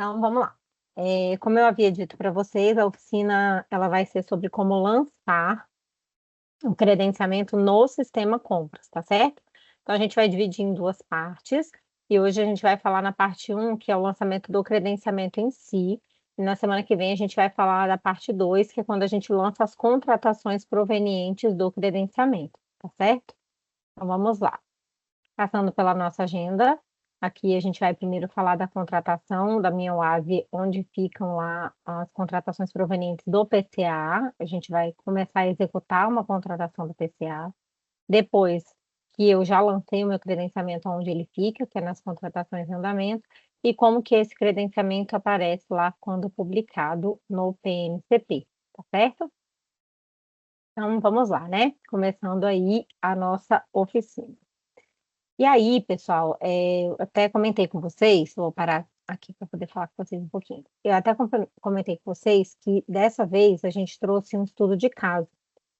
Então, vamos lá. Como eu havia dito para vocês, a oficina ela vai ser sobre como lançar o credenciamento no sistema Compras, tá certo? Então, a gente vai dividir em duas partes, e hoje a gente vai falar na parte um, que é o lançamento do credenciamento em si, e na semana que vem a gente vai falar da parte 2, que é quando a gente lança as contratações provenientes do credenciamento, tá certo? Então, vamos lá. Passando pela nossa agenda, aqui a gente vai primeiro falar da contratação da Minha Wave, onde ficam lá as contratações provenientes do PCA. A gente vai começar a executar uma contratação do PCA. Depois que eu já lancei o meu credenciamento onde ele fica, que é nas contratações em andamento, e como que esse credenciamento aparece lá quando publicado no PMCP, tá certo? Então, vamos lá, né? Começando aí a nossa oficina. E aí, pessoal, eu até comentei com vocês, vou parar aqui para poder falar com vocês um pouquinho. Eu até comentei com vocês que dessa vez a gente trouxe um estudo de caso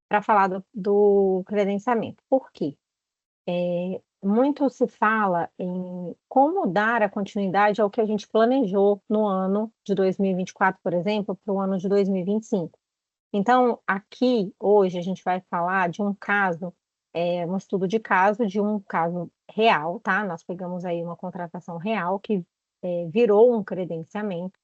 para falar do credenciamento. Por quê? Muito se fala em como dar a continuidade ao que a gente planejou no ano de 2024, por exemplo, para o ano de 2025. Então, aqui, hoje, a gente vai falar de um caso, um estudo de caso, de um caso real, tá? Nós pegamos aí uma contratação real que virou um credenciamento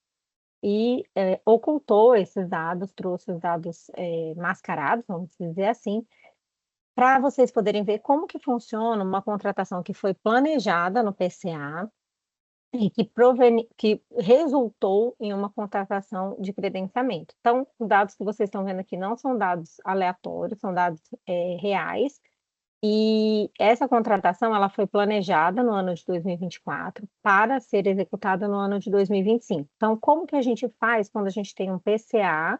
e ocultou esses dados, trouxe os dados mascarados, vamos dizer assim, para vocês poderem ver como que funciona uma contratação que foi planejada no PCA e que resultou em uma contratação de credenciamento. Então, os dados que vocês estão vendo aqui não são dados aleatórios, são dados reais. E essa contratação ela foi planejada no ano de 2024 para ser executada no ano de 2025. Então, como que a gente faz quando a gente tem um PCA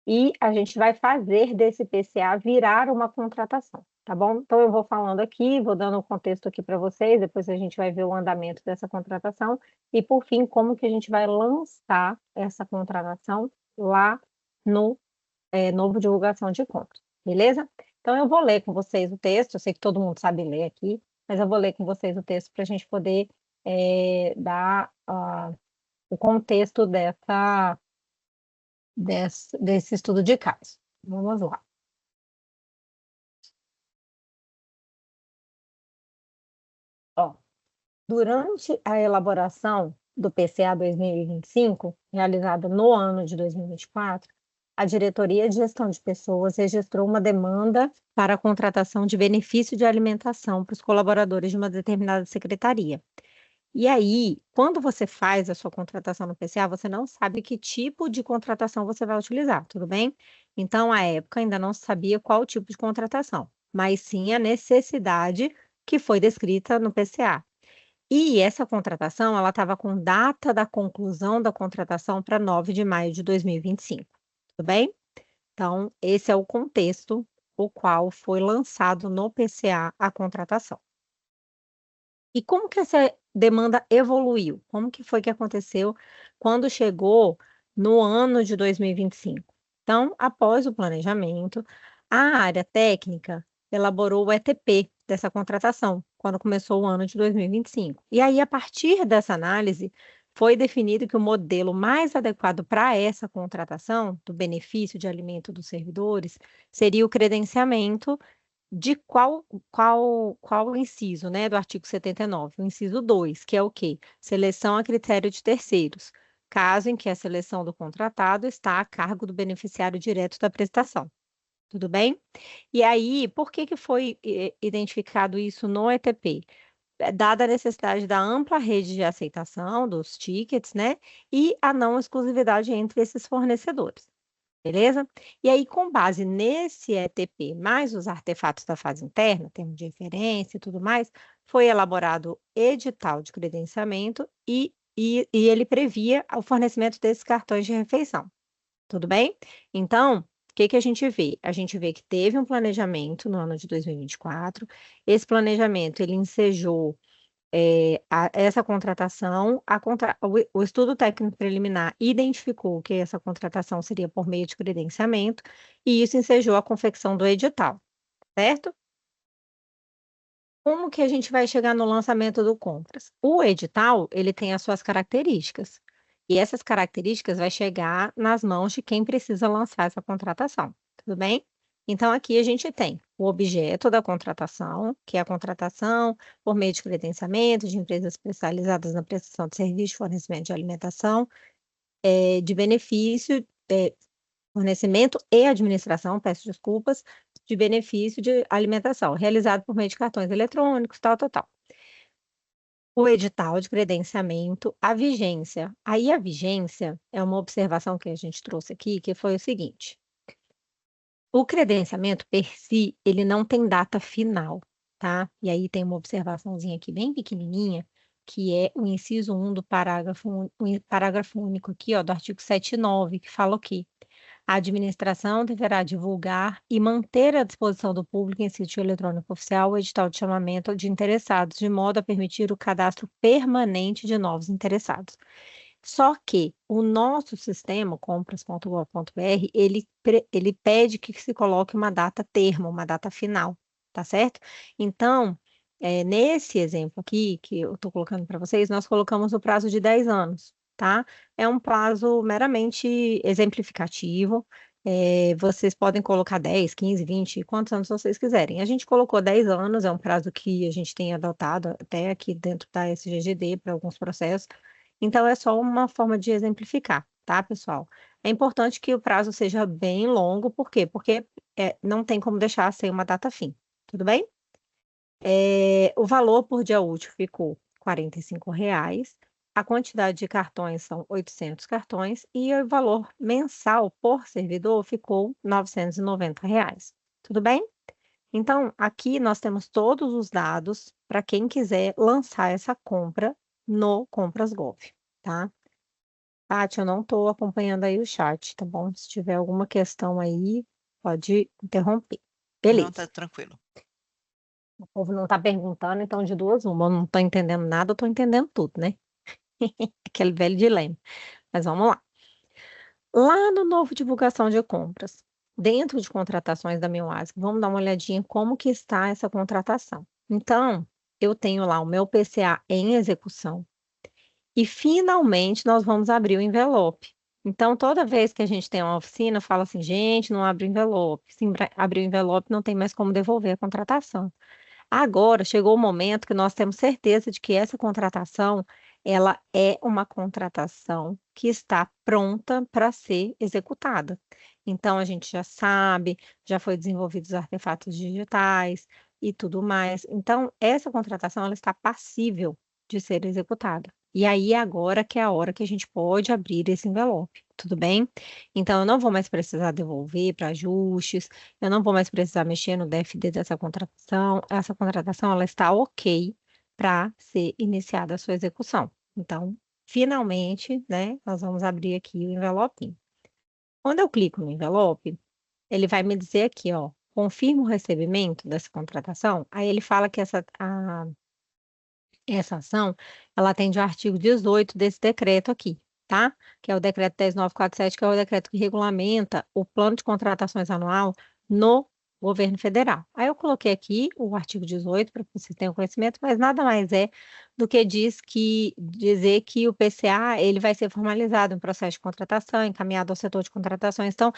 e a gente vai fazer desse PCA virar uma contratação, tá bom? Então, eu vou falando aqui, vou dando o contexto aqui para vocês, depois a gente vai ver o andamento dessa contratação e, por fim, como que a gente vai lançar essa contratação lá no novo divulgação de compras, beleza? Então, eu vou ler com vocês o texto, eu sei que todo mundo sabe ler aqui, mas eu vou ler com vocês o texto para a gente poder dar o contexto desse estudo de caso. Vamos lá. Ó, durante a elaboração do PCA 2025, realizada no ano de 2024, a Diretoria de Gestão de Pessoas registrou uma demanda para a contratação de benefício de alimentação para os colaboradores de uma determinada secretaria. E aí, quando você faz a sua contratação no PCA, você não sabe que tipo de contratação você vai utilizar, tudo bem? Então, à época, ainda não se sabia qual tipo de contratação, mas sim a necessidade que foi descrita no PCA. E essa contratação, ela estava com data da conclusão da contratação para 9 de maio de 2025, tudo bem? Então, esse é o contexto o qual foi lançado no PCA a contratação. E como que essa demanda evoluiu? Como que foi que aconteceu quando chegou no ano de 2025? Então, após o planejamento, a área técnica elaborou o ETP dessa contratação, quando começou o ano de 2025. E aí, a partir dessa análise, foi definido que o modelo mais adequado para essa contratação, do benefício de alimento dos servidores, seria o credenciamento de qual inciso, né, do artigo 79? O inciso 2, que é o quê? Seleção a critério de terceiros, caso em que a seleção do contratado está a cargo do beneficiário direto da prestação. Tudo bem? E aí, por que que foi identificado isso no ETP? Dada a necessidade da ampla rede de aceitação dos tickets, né, e a não exclusividade entre esses fornecedores. Beleza? E aí, com base nesse ETP, mais os artefatos da fase interna, termo de referência e tudo mais, foi elaborado edital de credenciamento e ele previa o fornecimento desses cartões de refeição. Tudo bem? Então, o que que a gente vê? A gente vê que teve um planejamento no ano de 2024. Esse planejamento, ele ensejou essa contratação, o estudo técnico preliminar identificou que essa contratação seria por meio de credenciamento, e isso ensejou a confecção do edital, certo? Como que a gente vai chegar no lançamento do compras? O edital, ele tem as suas características. E essas características vai chegar nas mãos de quem precisa lançar essa contratação, tudo bem? Então, aqui a gente tem o objeto da contratação, que é a contratação por meio de credenciamento de empresas especializadas na prestação de serviço de fornecimento de alimentação, de benefício, fornecimento e administração, peço desculpas, de benefício de alimentação, realizado por meio de cartões eletrônicos, tal, tal, tal. O edital de credenciamento, a vigência. Aí a vigência é uma observação que a gente trouxe aqui, que foi o seguinte: o credenciamento per si, ele não tem data final, tá? E aí tem uma observaçãozinha aqui bem pequenininha, que é o inciso 1 do parágrafo único aqui, ó, do artigo 79, que fala o quê? A administração deverá divulgar e manter à disposição do público em sítio eletrônico oficial o edital de chamamento de interessados, de modo a permitir o cadastro permanente de novos interessados. Só que o nosso sistema, compras.gov.br, ele pede que se coloque uma data termo, uma data final, tá certo? Então, nesse exemplo aqui, que eu estou colocando para vocês, nós colocamos o prazo de 10 anos, tá? É um prazo meramente exemplificativo. Vocês podem colocar 10, 15, 20, quantos anos vocês quiserem. A gente colocou 10 anos, é um prazo que a gente tem adotado até aqui dentro da SGGD para alguns processos. Então, é só uma forma de exemplificar, tá, pessoal? É importante que o prazo seja bem longo, por quê? Porque não tem como deixar sem uma data fim, tudo bem? O valor por dia útil ficou R$ 45. A quantidade de cartões são 800 cartões e o valor mensal por servidor ficou R$ 990. Tudo bem? Então, aqui nós temos todos os dados para quem quiser lançar essa compra no Compras Gov, tá? Paty, eu não estou acompanhando aí o chat, tá bom? Se tiver alguma questão aí, pode interromper. Não, tá Beleza. tranquilo. O povo não está perguntando, então de duas uma. Eu não estou entendendo nada, eu estou entendendo tudo, né? Aquele velho dilema. Mas vamos lá. Lá no novo divulgação de compras, dentro de contratações da Mioase, vamos dar uma olhadinha como que está essa contratação. Então, eu tenho lá o meu PCA em execução e finalmente nós vamos abrir o envelope. Então, toda vez que a gente tem uma oficina, fala assim, gente, não abre o envelope. Se abrir o envelope, não tem mais como devolver a contratação. Agora chegou o momento que nós temos certeza de que essa contratação, ela é uma contratação que está pronta para ser executada. Então a gente já sabe, já foi desenvolvidos artefatos digitais e tudo mais. Então essa contratação ela está passível de ser executada. E aí agora que é a hora que a gente pode abrir esse envelope, tudo bem? Então eu não vou mais precisar devolver para ajustes, eu não vou mais precisar mexer no DFD dessa contratação. Essa contratação ela está ok para ser iniciada a sua execução. Então, finalmente, né, nós vamos abrir aqui o envelopinho. Quando eu clico no envelope, ele vai me dizer aqui, ó, confirma o recebimento dessa contratação. Aí ele fala que essa ação, ela atende ao artigo 18 desse decreto aqui, tá? Que é o decreto 10.947, que é o decreto que regulamenta o plano de contratações anual no governo federal. Aí eu coloquei aqui o artigo 18 para que vocês tenham conhecimento, mas nada mais é do que dizer que o PCA ele vai ser formalizado em processo de contratação, encaminhado ao setor de contratações. Então,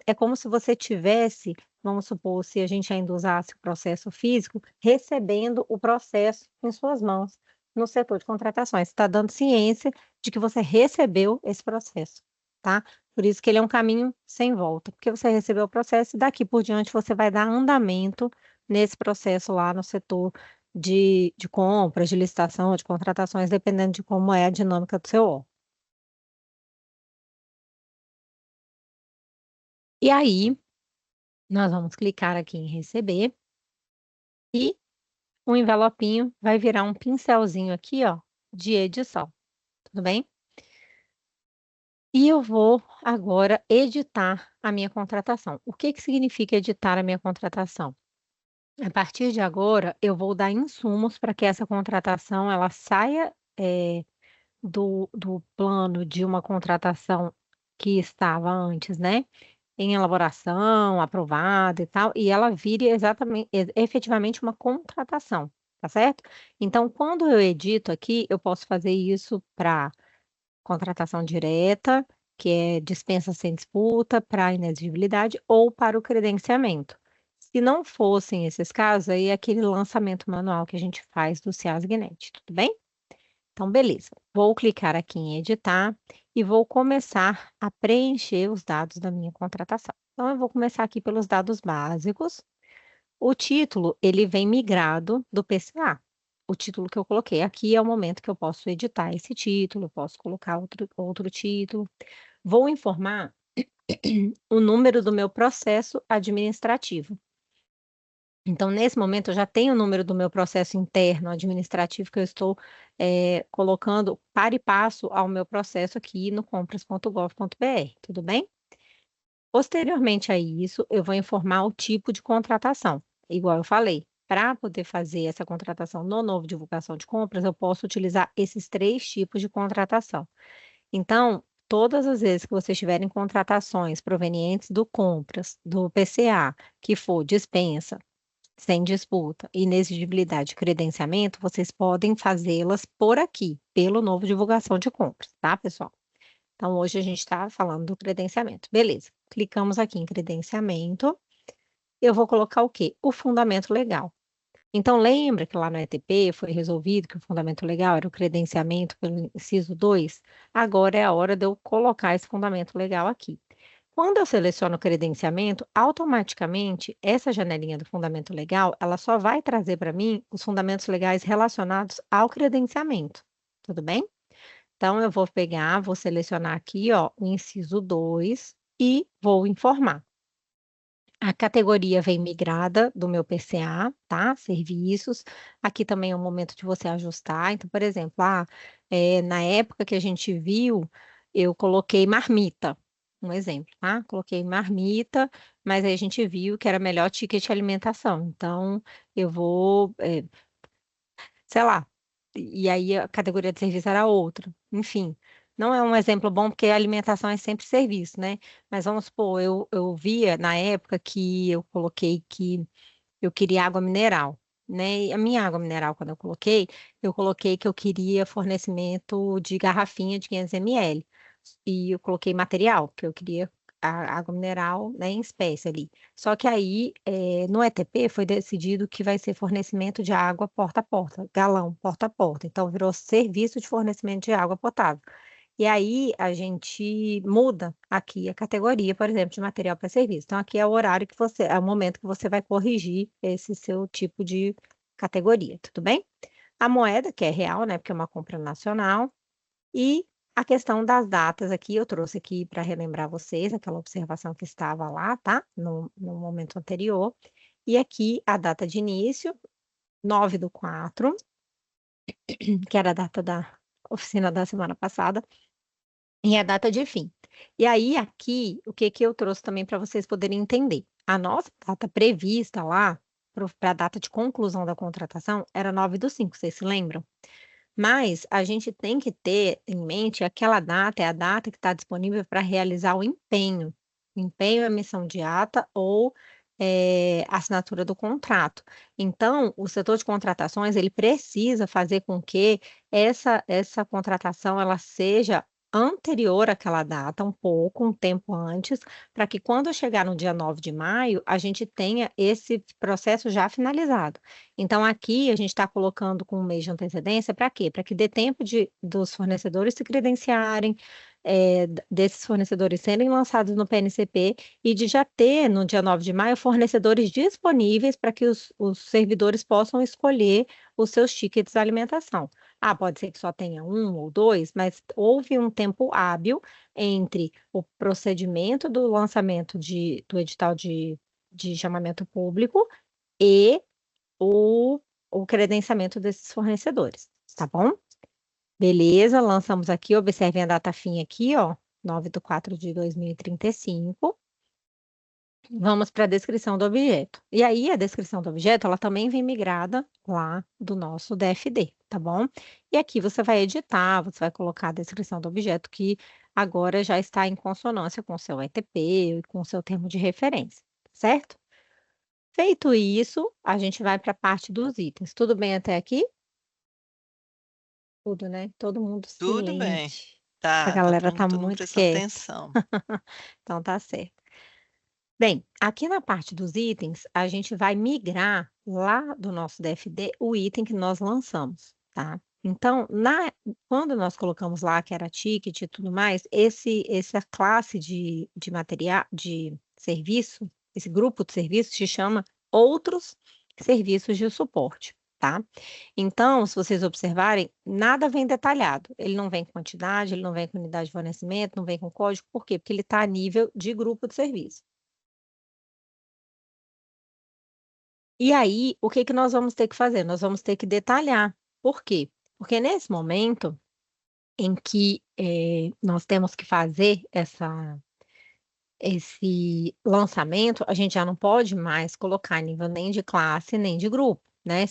é como se você tivesse, vamos supor, se a gente ainda usasse o processo físico, recebendo o processo em suas mãos no setor de contratações. Está dando ciência de que você recebeu esse processo, tá? Por isso que ele é um caminho sem volta, porque você recebeu o processo e daqui por diante você vai dar andamento nesse processo lá no setor de compras, de licitação, de contratações, dependendo de como é a dinâmica do seu órgão. E aí, nós vamos clicar aqui em receber e o envelopinho vai virar um pincelzinho aqui, ó, de edição, tudo bem? E eu vou agora editar a minha contratação. O que que significa editar a minha contratação? A partir de agora, eu vou dar insumos para que essa contratação ela saia, do plano de uma contratação que estava antes, né, em elaboração, aprovada e tal, e ela vire efetivamente uma contratação, tá certo? Então, quando eu edito aqui, eu posso fazer isso para contratação direta, que é dispensa sem disputa, para inexigibilidade ou para o credenciamento. Se não fossem esses casos, aí é aquele lançamento manual que a gente faz do SEASGNet, tudo bem? Então, beleza. Vou clicar aqui em editar e vou começar a preencher os dados da minha contratação. Então, eu vou começar aqui pelos dados básicos. O título, ele vem migrado do PCA. O título que eu coloquei aqui é o momento que eu posso editar esse título, posso colocar outro título. Vou informar o número do meu processo administrativo. Então, nesse momento, eu já tenho o número do meu processo interno administrativo que eu estou colocando para e passo ao meu processo aqui no compras.gov.br, tudo bem? Posteriormente a isso, eu vou informar o tipo de contratação. Igual eu falei, para poder fazer essa contratação no novo divulgação de compras, eu posso utilizar esses 3 tipos de contratação. Então, todas as vezes que vocês tiverem contratações provenientes do compras, do PCA, que for dispensa, sem disputa, inexigibilidade e credenciamento, vocês podem fazê-las por aqui, pelo novo divulgação de compras, tá, pessoal? Então, hoje a gente está falando do credenciamento. Beleza, clicamos aqui em credenciamento. Eu vou colocar o quê? O fundamento legal. Então, lembra que lá no ETP foi resolvido que o fundamento legal era o credenciamento pelo inciso 2? Agora é a hora de eu colocar esse fundamento legal aqui. Quando eu seleciono o credenciamento, automaticamente essa janelinha do fundamento legal, ela só vai trazer para mim os fundamentos legais relacionados ao credenciamento. Tudo bem? Então, eu vou pegar, vou selecionar aqui, ó, o inciso 2 e vou informar. A categoria vem migrada do meu PCA, tá? Serviços. Aqui também é um momento de você ajustar. Então, por exemplo, na época que a gente viu, eu coloquei marmita, um exemplo, tá? Coloquei marmita, mas aí a gente viu que era melhor ticket alimentação. Então, eu vou, sei lá, e aí a categoria de serviço era outra. Enfim, não é um exemplo bom, porque a alimentação é sempre serviço, né? Mas vamos supor, eu via na época que eu coloquei que eu queria água mineral, né? E a minha água mineral, quando eu coloquei que eu queria fornecimento de garrafinha de 500 ml. E eu coloquei material, porque eu queria a água mineral, né, em espécie ali. Só que aí, no ETP foi decidido que vai ser fornecimento de água porta a porta, galão porta a porta. Então virou serviço de fornecimento de água potável. E aí a gente muda aqui a categoria, por exemplo, de material para serviço. Então aqui é o horário que você, é o momento que você vai corrigir esse seu tipo de categoria, tudo bem? A moeda, que é real, né, porque é uma compra nacional, e a questão das datas aqui, eu trouxe aqui para relembrar vocês aquela observação que estava lá, tá? No momento anterior. E aqui a data de início, 9/4, que era a data da oficina da semana passada, e a data de fim. E aí, aqui, o que que eu trouxe também para vocês poderem entender? A nossa data prevista lá, para a data de conclusão da contratação, era 9/5, vocês se lembram? Mas a gente tem que ter em mente aquela data é a data que está disponível para realizar o empenho. Empenho, emissão de ata ou assinatura do contrato. Então, o setor de contratações ele precisa fazer com que essa contratação ela seja anterior àquela data, um tempo antes, para que quando chegar no dia 9 de maio, a gente tenha esse processo já finalizado. Então, aqui a gente está colocando com um mês de antecedência para quê? Para que dê tempo dos fornecedores se credenciarem, desses fornecedores serem lançados no PNCP e de já ter, no dia 9 de maio, fornecedores disponíveis para que os servidores possam escolher os seus tickets de alimentação. Ah, pode ser que só tenha um ou dois, mas houve um tempo hábil entre o procedimento do lançamento do edital de chamamento público e o o credenciamento desses fornecedores, tá bom? Beleza, lançamos aqui, observem a data fim aqui, ó, 9/4/2035. Vamos para a descrição do objeto. E aí, a descrição do objeto, ela também vem migrada lá do nosso DFD, tá bom? E aqui você vai editar, você vai colocar a descrição do objeto que agora já está em consonância com o seu ETP e com o seu termo de referência, certo? Feito isso, a gente vai para a parte dos itens. Tudo bem até aqui? Tudo, né? Todo mundo Tudo bem. silente. A Tá galera tá todo mundo muito prestando quieta. atenção. Então tá certo. Bem, aqui na parte dos itens, a gente vai migrar lá do nosso DFD o item que nós lançamos, tá? Então, quando nós colocamos lá que era ticket e tudo mais, essa classe de material, de serviço, esse grupo de serviços se chama outros serviços de suporte, tá? Então, se vocês observarem, nada vem detalhado. Ele não vem com quantidade, ele não vem com unidade de fornecimento, não vem com código. Por quê? Porque ele está a nível de grupo de serviço. E aí, o que que nós vamos ter que fazer? Nós vamos ter que detalhar. Por quê? Porque nesse momento em que nós temos que fazer esse lançamento, a gente já não pode mais colocar nível nem de classe, nem de grupo, né?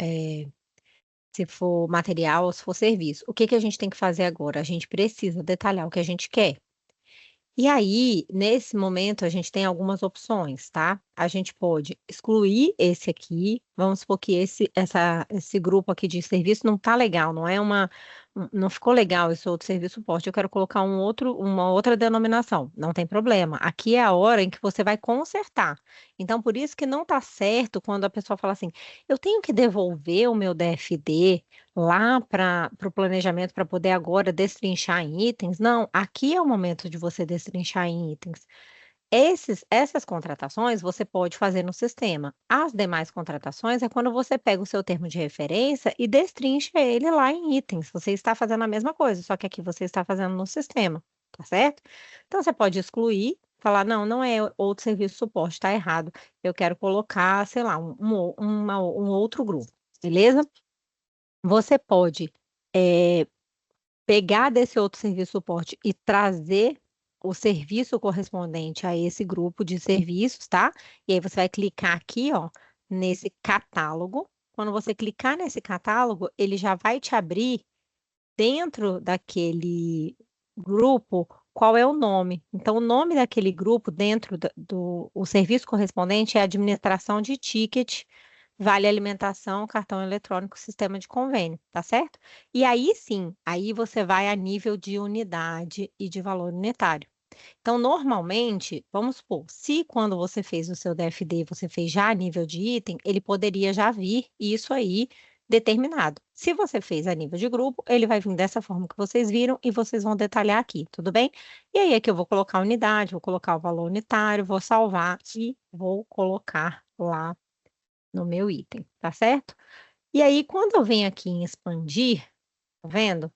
Eh, se for material ou se for serviço. O que que a gente tem que fazer agora? A gente precisa detalhar o que a gente quer. E aí, nesse momento, a gente tem algumas opções, tá? A gente pode excluir esse aqui, vamos supor que esse grupo aqui de serviço não tá legal, não ficou legal esse outro serviço suporte, eu quero colocar uma outra denominação, não tem problema. Aqui é a hora em que você vai consertar. Então, por isso que não tá certo quando a pessoa fala assim, eu tenho que devolver o meu DFD lá para o planejamento para poder agora destrinchar em itens. Não, aqui é o momento de você destrinchar em itens. Essas contratações você pode fazer no sistema. As demais contratações é quando você pega o seu termo de referência e destrincha ele lá em itens. Você está fazendo a mesma coisa, só que aqui você está fazendo no sistema, tá certo? Então você pode excluir, falar, não, não é outro serviço de suporte, está errado. Eu quero colocar, sei lá, um outro grupo, beleza? Você pode pegar desse outro serviço de suporte e trazer o serviço correspondente a esse grupo de serviços, tá? E aí você vai clicar aqui, ó, nesse catálogo. Quando você clicar nesse catálogo, ele já vai te abrir dentro daquele grupo qual é o nome. Então, o nome daquele grupo dentro o serviço correspondente é administração de ticket, vale alimentação, cartão eletrônico, sistema de convênio, tá certo? E aí sim, aí você vai a nível de unidade e de valor unitário. Então, normalmente, vamos supor, se quando você fez o seu DFD, você fez já a nível de item, ele poderia já vir isso aí determinado. Se você fez a nível de grupo, ele vai vir dessa forma que vocês viram e vocês vão detalhar aqui, tudo bem? E aí aqui eu vou colocar a unidade, vou colocar o valor unitário, vou salvar e vou colocar lá no meu item, tá certo? E aí, quando eu venho aqui em expandir, tá vendo?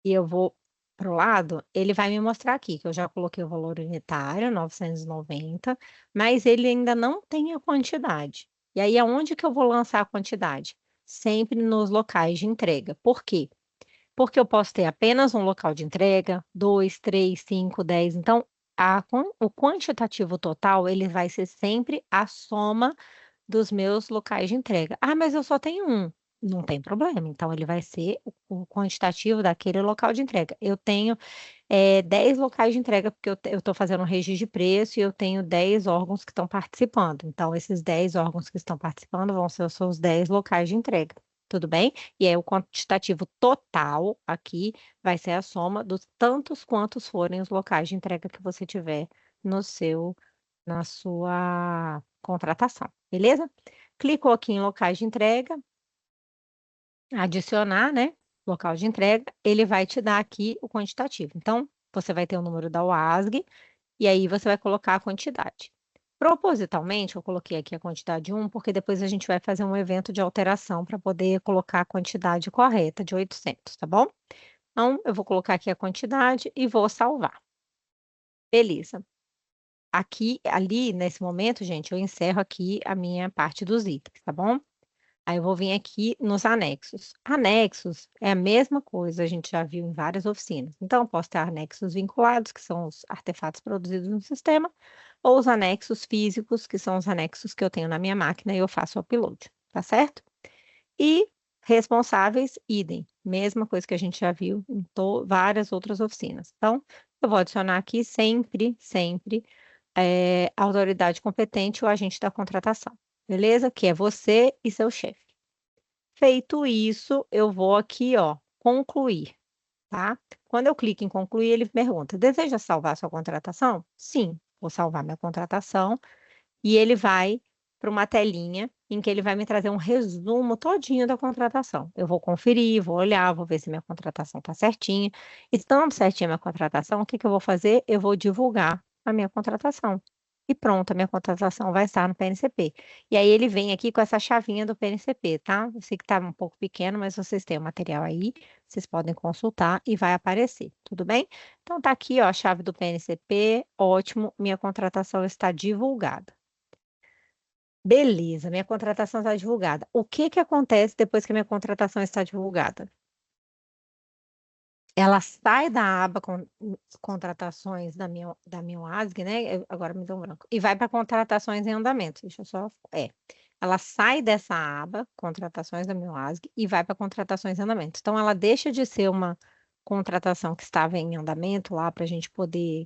E eu vou para o lado, ele vai me mostrar aqui que eu já coloquei o valor unitário, 990, mas ele ainda não tem a quantidade. E aí, aonde que eu vou lançar a quantidade? Sempre nos locais de entrega. Por quê? Porque eu posso ter apenas um local de entrega, 2, 3, 5, 10. Então, o quantitativo total, ele vai ser sempre a soma dos meus locais de entrega. Ah, mas eu só tenho um. Não tem problema, então ele vai ser o quantitativo daquele local de entrega. Eu tenho 10 locais de entrega, porque eu estou fazendo um registro de preço e eu tenho 10 órgãos que estão participando. Então, esses 10 órgãos que estão participando vão ser os seus 10 locais de entrega. Tudo bem? E aí, o quantitativo total aqui vai ser a soma dos tantos quantos forem os locais de entrega que você tiver no seu na sua contratação, beleza? Clicou aqui em locais de entrega, adicionar, né? Local de entrega, ele vai te dar aqui o quantitativo. Então, você vai ter o número da UASG e aí você vai colocar a quantidade. Propositalmente, eu coloquei aqui a quantidade 1, porque depois a gente vai fazer um evento de alteração para poder colocar a quantidade correta de 800, tá bom? Então, eu vou colocar aqui a quantidade e vou salvar. Beleza. Aqui, ali, nesse momento, gente, eu encerro aqui a minha parte dos itens, tá bom? Aí eu vou vir aqui nos anexos. Anexos é a mesma coisa, a gente já viu em várias oficinas. Então, eu posso ter anexos vinculados, que são os artefatos produzidos no sistema, ou os anexos físicos, que são os anexos que eu tenho na minha máquina e eu faço o upload, tá certo? E responsáveis, idem. Mesma coisa que a gente já viu em várias outras oficinas. Então, eu vou adicionar aqui sempre a autoridade competente ou agente da contratação, beleza? Que é você e seu chefe. Feito isso, eu vou aqui, ó, concluir, tá? Quando eu clico em concluir, ele pergunta: deseja salvar sua contratação? Sim, vou salvar minha contratação. E ele vai para uma telinha em que ele vai me trazer um resumo todinho da contratação. Eu vou conferir, vou olhar, vou ver se minha contratação está certinha. Estando certinha a minha contratação, o que que eu vou fazer? Eu vou divulgar a minha contratação. E pronto, a minha contratação vai estar no PNCP. E aí ele vem aqui com essa chavinha do PNCP, tá? Eu sei que está um pouco pequeno, mas vocês têm o material aí, vocês podem consultar e vai aparecer, tudo bem? Então tá aqui, ó, a chave do PNCP, ótimo, minha contratação está divulgada. Beleza, minha contratação está divulgada. O que que acontece depois que a minha contratação está divulgada? Ela sai da aba contratações da minha WASG, né? Agora me deu um branco. E vai para contratações em andamento. Deixa eu só. Ela sai dessa aba, contratações da minha WASG, e vai para contratações em andamento. Então, ela deixa de ser uma contratação que estava em andamento lá para a gente poder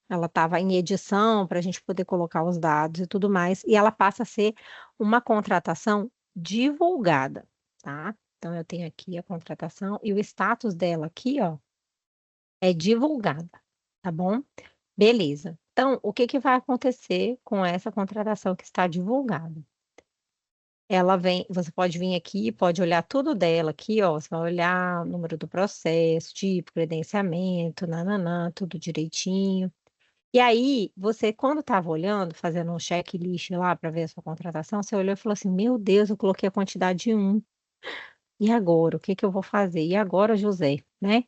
ela estava em edição para a gente poder colocar os dados e tudo mais, e ela passa a ser uma contratação divulgada, tá? Então, eu tenho aqui a contratação e o status dela aqui, ó, é divulgada, tá bom? Beleza. Então, o que que vai acontecer com essa contratação que está divulgada? Ela vem, você pode vir aqui, pode olhar tudo dela aqui, ó, você vai olhar o número do processo, tipo, credenciamento, nananã, tudo direitinho. E aí, você quando estava olhando, fazendo um checklist lá para ver a sua contratação, você olhou e falou assim: "Meu Deus, eu coloquei a quantidade 1. E agora? O que que eu vou fazer? E agora, José?", né.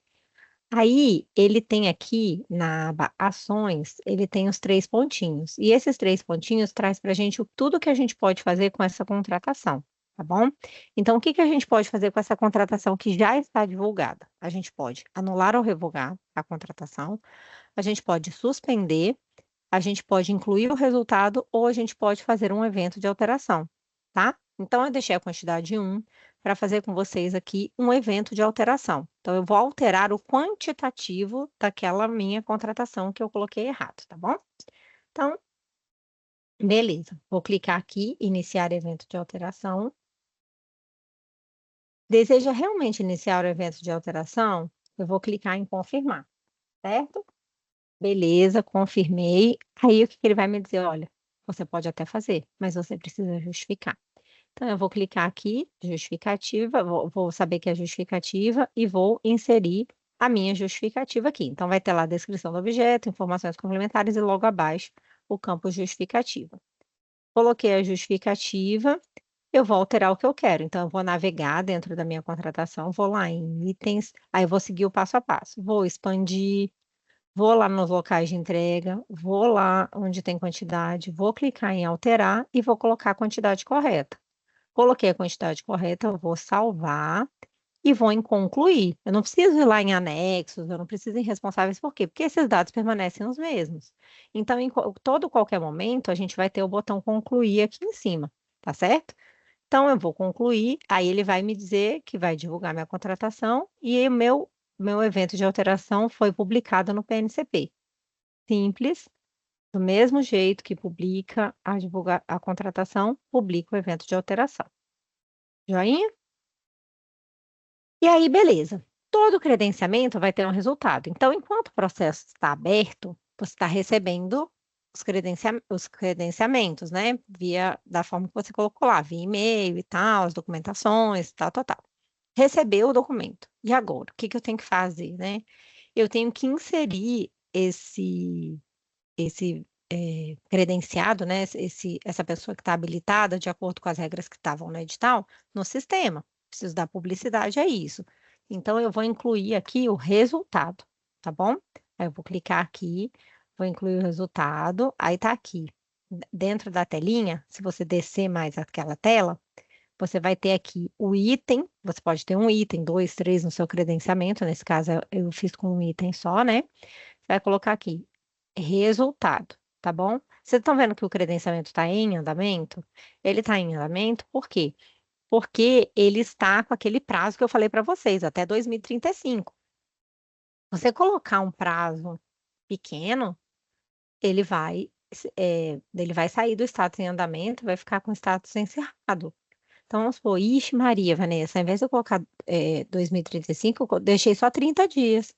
Aí, ele tem aqui na aba ações, ele tem os 3 pontinhos, e esses 3 pontinhos traz para a gente tudo que a gente pode fazer com essa contratação, tá bom. Então o que que a gente pode fazer com essa contratação que já está divulgada? A gente pode anular ou revogar a contratação, a gente pode suspender, a gente pode incluir o resultado ou a gente pode fazer um evento de alteração, tá? Então, eu deixei a quantidade 1 para fazer com vocês aqui um evento de alteração. Então, eu vou alterar o quantitativo daquela minha contratação que eu coloquei errado, tá bom? Então, beleza. Vou clicar aqui, iniciar evento de alteração. Deseja realmente iniciar o evento de alteração? Eu vou clicar em confirmar, certo? Beleza, confirmei. Aí o que que ele vai me dizer? Olha, você pode até fazer, mas você precisa justificar. Então eu vou clicar aqui, justificativa, vou saber que é justificativa e vou inserir a minha justificativa aqui. Então vai ter lá a descrição do objeto, informações complementares e logo abaixo o campo justificativa. Coloquei a justificativa, eu vou alterar o que eu quero. Então eu vou navegar dentro da minha contratação, vou lá em itens, aí eu vou seguir o passo a passo. Vou expandir, vou lá nos locais de entrega, vou lá onde tem quantidade, vou clicar em alterar e vou colocar a quantidade correta. Coloquei a quantidade correta, eu vou salvar e vou em concluir. Eu não preciso ir lá em anexos, eu não preciso em responsáveis, por quê? Porque esses dados permanecem os mesmos. Então, em todo qualquer momento, a gente vai ter o botão concluir aqui em cima, tá certo? Então, eu vou concluir, aí ele vai me dizer que vai divulgar minha contratação e o meu evento de alteração foi publicado no PNCP. Simples, do mesmo jeito que publica a contratação, publica o evento de alteração. Joinha? E aí, beleza. Todo credenciamento vai ter um resultado. Então, enquanto o processo está aberto, você está recebendo os credenciamentos, né? Da forma que você colocou lá, via e-mail e tal, as documentações, tal, tal, tal. Recebeu o documento. E agora? O que que eu tenho que fazer, né? Eu tenho que inserir esse credenciado, né? Essa pessoa que está habilitada, de acordo com as regras que estavam no edital, no sistema. Preciso dar publicidade a isso. Então, eu vou incluir aqui o resultado, tá bom? Aí eu vou clicar aqui, vou incluir o resultado, aí tá aqui. Dentro da telinha, se você descer mais aquela tela, você vai ter aqui o item, você pode ter um item, 2, 3 no seu credenciamento, nesse caso eu fiz com um item só, né? Você vai colocar aqui, resultado, tá bom? Vocês estão vendo que o credenciamento está em andamento? Ele está em andamento, por quê? Porque ele está com aquele prazo que eu falei para vocês, até 2035. Você colocar um prazo pequeno, ele vai sair do status em andamento, vai ficar com o status encerrado. Então, vamos supor, ixi, Maria, Vanessa, ao invés de eu colocar 2035, eu deixei só 30 dias.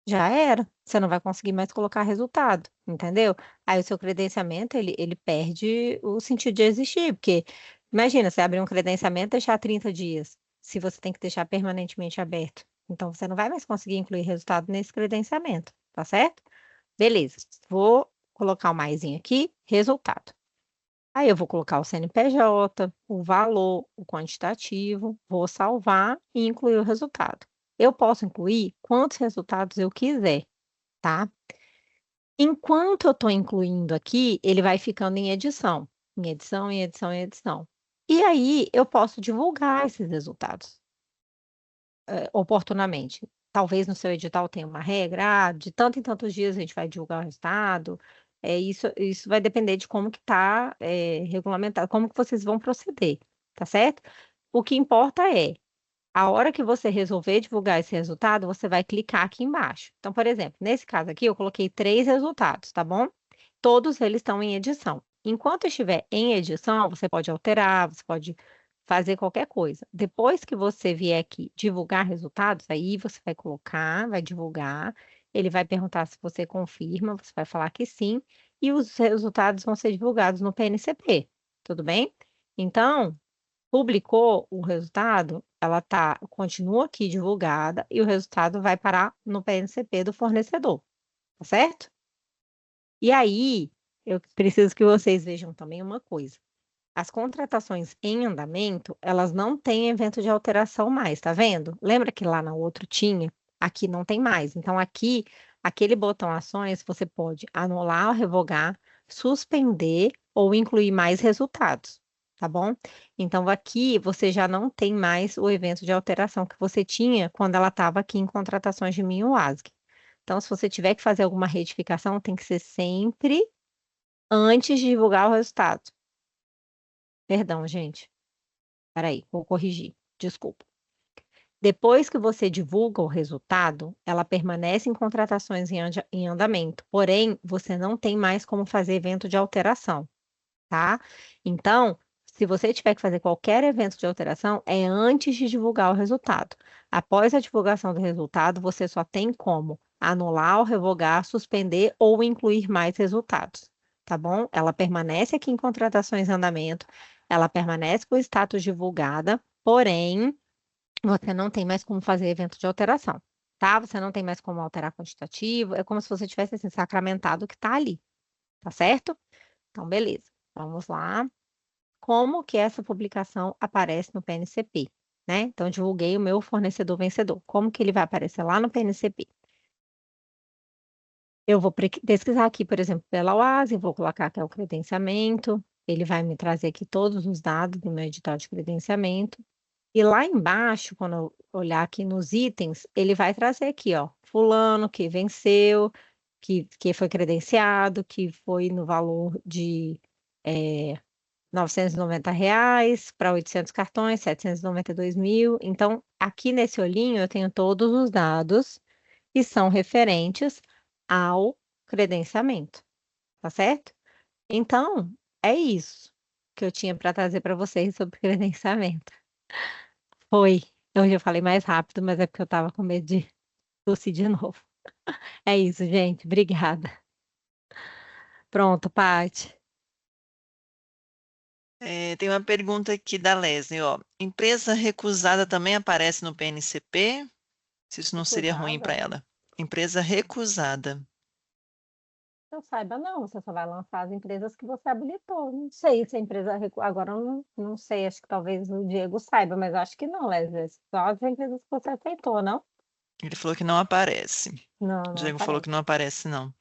Já era. Você não vai conseguir mais colocar resultado, entendeu? Aí o seu credenciamento, ele perde o sentido de existir, porque imagina, você abrir um credenciamento e deixar 30 dias, se você tem que deixar permanentemente aberto. Então, você não vai mais conseguir incluir resultado nesse credenciamento, tá certo? Beleza. Vou colocar o maisinho aqui, resultado. Aí eu vou colocar o CNPJ, o valor, o quantitativo, vou salvar e incluir o resultado. Eu posso incluir quantos resultados eu quiser, tá? Enquanto eu estou incluindo aqui, ele vai ficando em edição, em edição, em edição, em edição. E aí eu posso divulgar esses resultados oportunamente. Talvez no seu edital tenha uma regra, de tanto em tantos dias a gente vai divulgar o resultado. Isso vai depender de como que está regulamentado, como que vocês vão proceder, tá certo? O que importa é, a hora que você resolver divulgar esse resultado, você vai clicar aqui embaixo. Então, por exemplo, nesse caso aqui, eu coloquei 3 resultados, tá bom? Todos eles estão em edição. Enquanto estiver em edição, você pode alterar, você pode fazer qualquer coisa. Depois que você vier aqui divulgar resultados, aí você vai colocar, vai divulgar, ele vai perguntar se você confirma, você vai falar que sim, e os resultados vão ser divulgados no PNCP, tudo bem? Então, publicou o resultado, ela continua aqui divulgada e o resultado vai parar no PNCP do fornecedor, tá certo? E aí, eu preciso que vocês vejam também uma coisa. As contratações em andamento, elas não têm evento de alteração mais, tá vendo? Lembra que lá no outro tinha? Aqui não tem mais. Então, aqui, aquele botão ações, você pode anular ou revogar, suspender ou incluir mais resultados, tá bom? Então, aqui você já não tem mais o evento de alteração que você tinha quando ela estava aqui em contratações de Minho WASG. Então, se você tiver que fazer alguma retificação, tem que ser sempre antes de divulgar o resultado. Perdão, gente. Peraí, vou corrigir. Desculpa. Depois que você divulga o resultado, ela permanece em contratações em andamento. Porém, você não tem mais como fazer evento de alteração, tá? Então, se você tiver que fazer qualquer evento de alteração, é antes de divulgar o resultado. Após a divulgação do resultado, você só tem como anular ou revogar, suspender ou incluir mais resultados, tá bom? Ela permanece aqui em contratações em andamento, ela permanece com o status divulgada, porém, você não tem mais como fazer evento de alteração, tá? Você não tem mais como alterar quantitativo, é como se você tivesse assim, sacramentado o que está ali, tá certo? Então, beleza. Vamos lá. Como que essa publicação aparece no PNCP, né? Então, eu divulguei o meu fornecedor vencedor. Como que ele vai aparecer lá no PNCP? Eu vou pesquisar aqui, por exemplo, pela UASI, vou colocar que é o credenciamento, ele vai me trazer aqui todos os dados do meu edital de credenciamento. E lá embaixo, quando eu olhar aqui nos itens, ele vai trazer aqui, ó, fulano que venceu, que foi credenciado, que foi no valor de R$ 990 para 800 cartões, 792 mil. Então, aqui nesse olhinho eu tenho todos os dados que são referentes ao credenciamento, tá certo? Então, é isso que eu tinha para trazer para vocês sobre credenciamento. Foi. Hoje eu falei mais rápido, mas é porque eu estava com medo de tossir de novo. É isso, gente. Obrigada. Pronto, Paty. Tem uma pergunta aqui da Leslie, ó. Empresa recusada também aparece no PNCP? Se isso não seria ruim para Recusada? ela. Empresa recusada. Que eu saiba, não. Você só vai lançar as empresas que você habilitou. Não sei se a empresa. Agora eu não sei, acho que talvez o Diego saiba, mas acho que não, Leslie. Só as empresas que você aceitou, não? Ele falou que não aparece. Não, O não Diego falou aparece. que não aparece, não.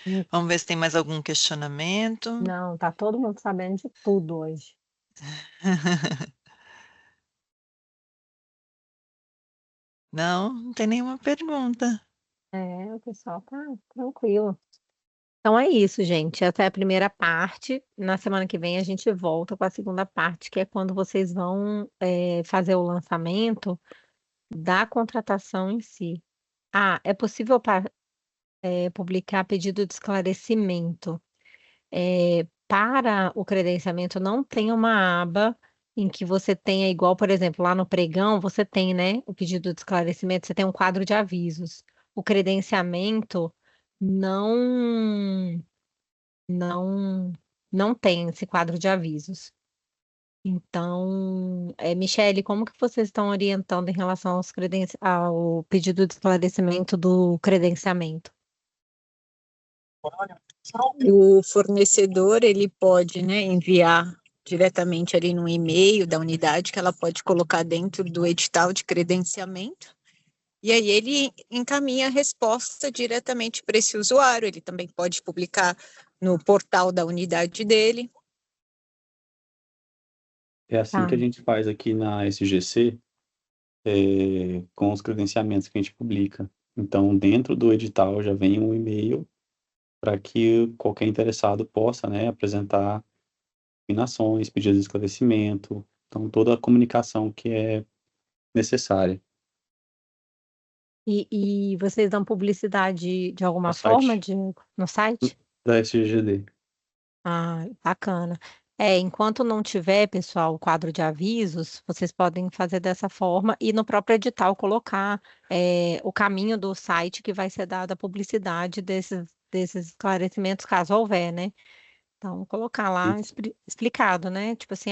Hum. Vamos ver se tem mais algum questionamento. Não, tá todo mundo sabendo de tudo hoje. Não, não tem nenhuma pergunta. É, o pessoal tá tranquilo. Então é isso, gente. Essa é a primeira parte. Na semana que vem a gente volta com a segunda parte, que é quando vocês vão fazer o lançamento da contratação em si. Ah, é possível publicar pedido de esclarecimento. para o credenciamento não tem uma aba em que você tenha igual, por exemplo, lá no pregão, você tem, né, o pedido de esclarecimento, você tem um quadro de avisos. O credenciamento não não não tem esse quadro de avisos. Então, Michele, como que vocês estão orientando em relação ao pedido de esclarecimento do credenciamento? O fornecedor, ele pode, né, enviar diretamente ali no e-mail da unidade, que ela pode colocar dentro do edital de credenciamento, e aí ele encaminha a resposta diretamente para esse usuário. Ele também pode publicar no portal da unidade dele. É assim Tá. que a gente faz aqui na SGC, com os credenciamentos que a gente publica. Então, dentro do edital já vem um e-mail para que qualquer interessado possa, né, apresentar opinações, pedidos de esclarecimento, então toda a comunicação que é necessária. E vocês dão publicidade de No alguma forma site no site? da SGD. Ah, bacana. Enquanto não tiver, pessoal, o quadro de avisos, vocês podem fazer dessa forma e no próprio edital colocar o caminho do site que vai ser dada a publicidade desses esclarecimentos, caso houver, né? Então, colocar lá Isso. explicado, né? Tipo assim,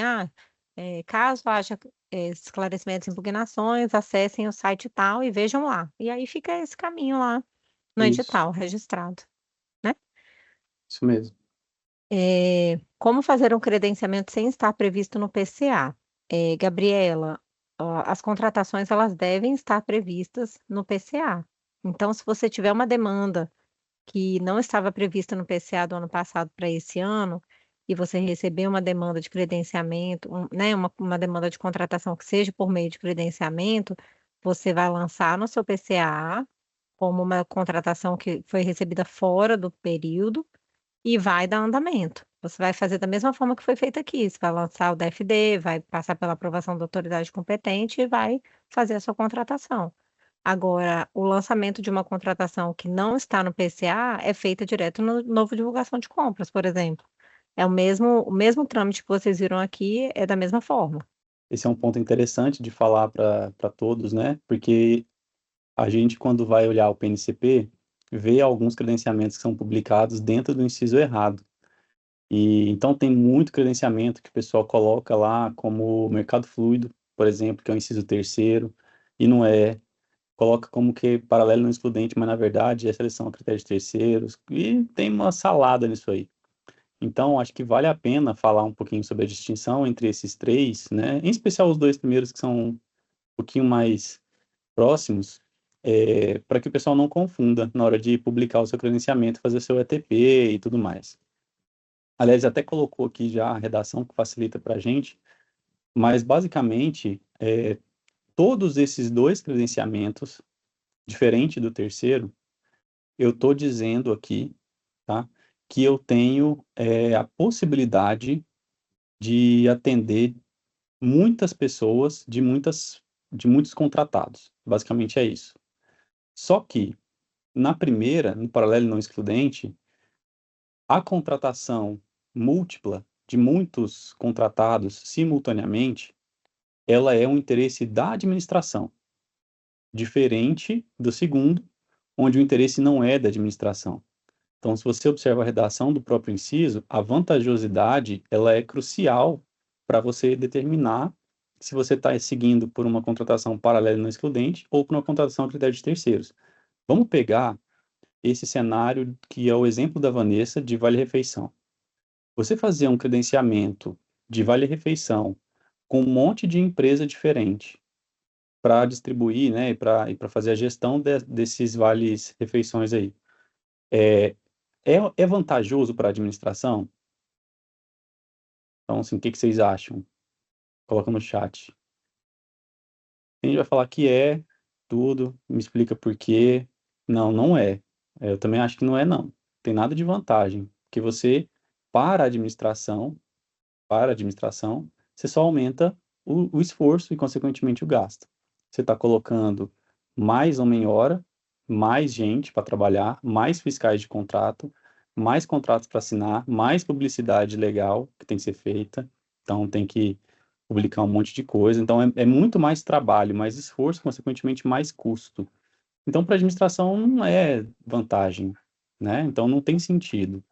caso haja esclarecimentos e impugnações, acessem o site tal e vejam lá. E aí fica esse caminho lá no Isso, edital registrado, né? isso mesmo. Como fazer um credenciamento sem estar previsto no PCA? Gabriela, ó, as contratações elas devem estar previstas no PCA. Então, se você tiver uma demanda que não estava prevista no PCA do ano passado para esse ano, e você receber uma demanda de credenciamento, né, uma demanda de contratação que seja por meio de credenciamento, você vai lançar no seu PCA como uma contratação que foi recebida fora do período e vai dar andamento. Você vai fazer da mesma forma que foi feito aqui. Você vai lançar o DFD, vai passar pela aprovação da autoridade competente e vai fazer a sua contratação. Agora, o lançamento de uma contratação que não está no PCA é feita direto no novo divulgação de compras, por exemplo. É o mesmo trâmite que vocês viram aqui, é da mesma forma. Esse é um ponto interessante de falar para todos, né? Porque a gente, quando vai olhar o PNCP, vê alguns credenciamentos que são publicados dentro do inciso errado. E então tem muito credenciamento que o pessoal coloca lá como mercado fluido, por exemplo, que é o inciso terceiro, e não é. Coloca como que paralelo não excludente, mas na verdade é seleção a critério de terceiros, e tem uma salada nisso aí. Então, acho que vale a pena falar um pouquinho sobre a distinção entre esses três, né? Em especial os dois primeiros que são um pouquinho mais próximos, para que o pessoal não confunda na hora de publicar o seu credenciamento, fazer seu ETP e tudo mais. Aliás, até colocou aqui já a redação que facilita para a gente, mas basicamente, todos esses dois credenciamentos, diferente do terceiro, eu estou dizendo aqui, tá, que eu tenho a possibilidade de atender muitas pessoas de muitos contratados. Basicamente é isso. Só que, na primeira, no paralelo não excludente, a contratação múltipla de muitos contratados simultaneamente, ela é um interesse da administração, diferente do segundo, onde o interesse não é da administração. Então, se você observa a redação do próprio inciso, a vantajosidade, ela é crucial para você determinar se você está seguindo por uma contratação paralela não excludente ou por uma contratação a critério de terceiros. Vamos pegar esse cenário que é o exemplo da Vanessa de vale-refeição. Você fazer um credenciamento de vale-refeição com um monte de empresa diferente para distribuir, né, e para fazer a gestão desses vales-refeições aí. É vantajoso para a administração? Então, assim, o que que vocês acham? Coloca no chat. A gente vai falar que é tudo, me explica por quê. Não, não é. Eu também acho que não é, não. Tem nada de vantagem, porque você, para a administração, você só aumenta o esforço e, consequentemente, o gasto. Você está colocando mais homem-hora, mais gente para trabalhar, mais fiscais de contrato, mais contratos para assinar, mais publicidade legal que tem que ser feita, então tem que publicar um monte de coisa, então é muito mais trabalho, mais esforço, consequentemente mais custo. Então, para a administração não é vantagem, né? Então não tem sentido.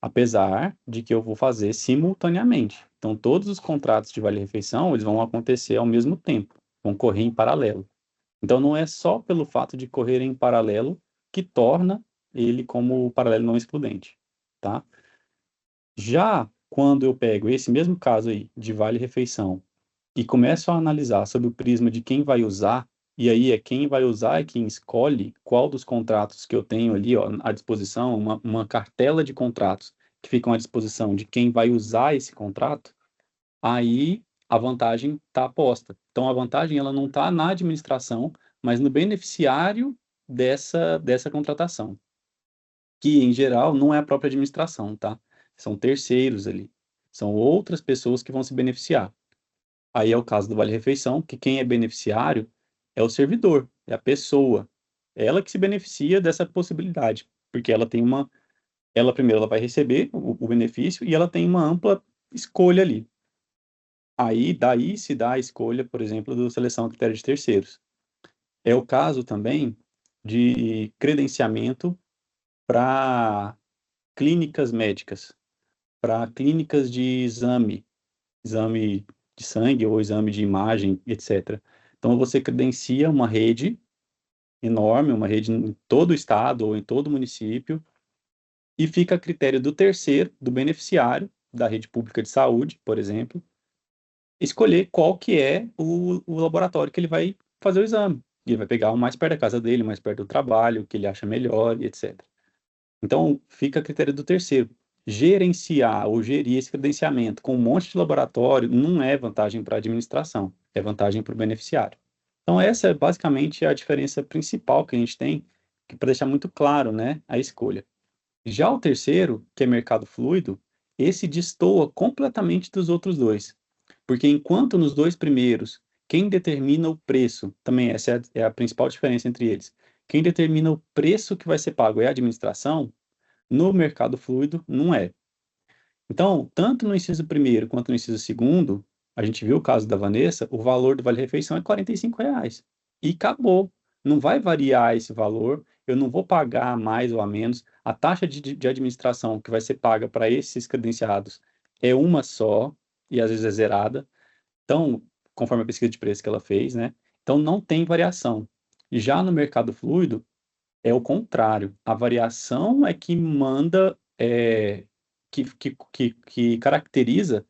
Apesar de que eu vou fazer simultaneamente. Então, todos os contratos de vale-refeição, eles vão acontecer ao mesmo tempo, vão correr em paralelo. Então, não é só pelo fato de correr em paralelo que torna ele como paralelo não excludente, tá? Já quando eu pego esse mesmo caso aí de vale-refeição e começo a analisar sob o prisma de quem vai usar, e aí é quem vai usar é quem escolhe qual dos contratos que eu tenho ali, ó, à disposição, uma cartela de contratos que ficam à disposição de quem vai usar esse contrato, aí a vantagem está posta. Então, a vantagem ela não está na administração, mas no beneficiário dessa contratação, que, em geral, não é a própria administração, tá? São terceiros ali. São outras pessoas que vão se beneficiar. Aí é o caso do Vale-Refeição, que quem é beneficiário é o servidor, é a pessoa. É ela que se beneficia dessa possibilidade, porque ela tem ela primeiro ela vai receber o benefício e ela tem uma ampla escolha ali. Aí daí se dá a escolha, por exemplo, do seleção a critério de terceiros. É o caso também de credenciamento para clínicas médicas, para clínicas de exame de sangue ou exame de imagem, etc. Então, você credencia uma rede enorme, uma rede em todo o estado ou em todo o município, e fica a critério do terceiro, do beneficiário, da rede pública de saúde, por exemplo, escolher qual que é o laboratório que ele vai fazer o exame. Ele vai pegar o mais perto da casa dele, mais perto do trabalho, que ele acha melhor, e etc. Então, fica a critério do terceiro. Gerenciar ou gerir esse credenciamento com um monte de laboratório não é vantagem para a administração, é vantagem para o beneficiário. Então, essa é basicamente a diferença principal que a gente tem, para deixar muito claro, né, a escolha. Já o terceiro, que é mercado fluido, esse destoa completamente dos outros dois. Porque enquanto nos dois primeiros, quem determina o preço, também essa é a principal diferença entre eles, quem determina o preço que vai ser pago é a administração, no mercado fluido não é. Então, tanto no inciso primeiro quanto no inciso segundo, a gente viu o caso da Vanessa, o valor do vale-refeição é R$ 45. E acabou. Não vai variar esse valor, eu não vou pagar a mais ou a menos. A taxa de administração que vai ser paga para esses credenciados é uma só, e às vezes é zerada. Então, conforme a pesquisa de preço que ela fez, né? Então, não tem variação. Já no mercado fluido, é o contrário. A variação é que manda, que caracteriza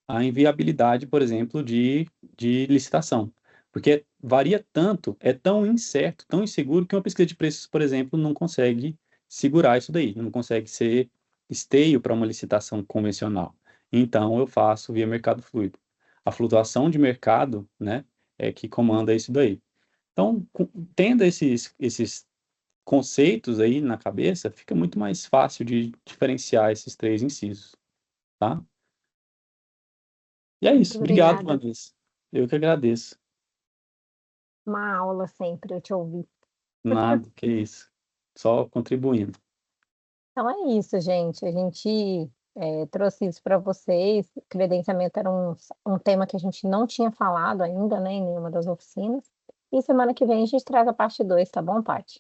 a inviabilidade, por exemplo, de licitação. Porque varia tanto, é tão incerto, tão inseguro, que uma pesquisa de preços, por exemplo, não consegue segurar isso daí, não consegue ser esteio para uma licitação convencional. Então, eu faço via mercado fluido. A flutuação de mercado, né, é que comanda isso daí. Então, tendo esses conceitos aí na cabeça, fica muito mais fácil de diferenciar esses três incisos, tá? E é isso. Obrigado, Obrigada. Vanessa. Eu que agradeço. Uma aula sempre, eu te ouvi. Nada, que isso. Só contribuindo. Então é isso, gente. A gente trouxe isso para vocês. Credenciamento era um tema que a gente não tinha falado ainda, né, em nenhuma das oficinas. E semana que vem a gente traz a parte 2, tá bom, Paty?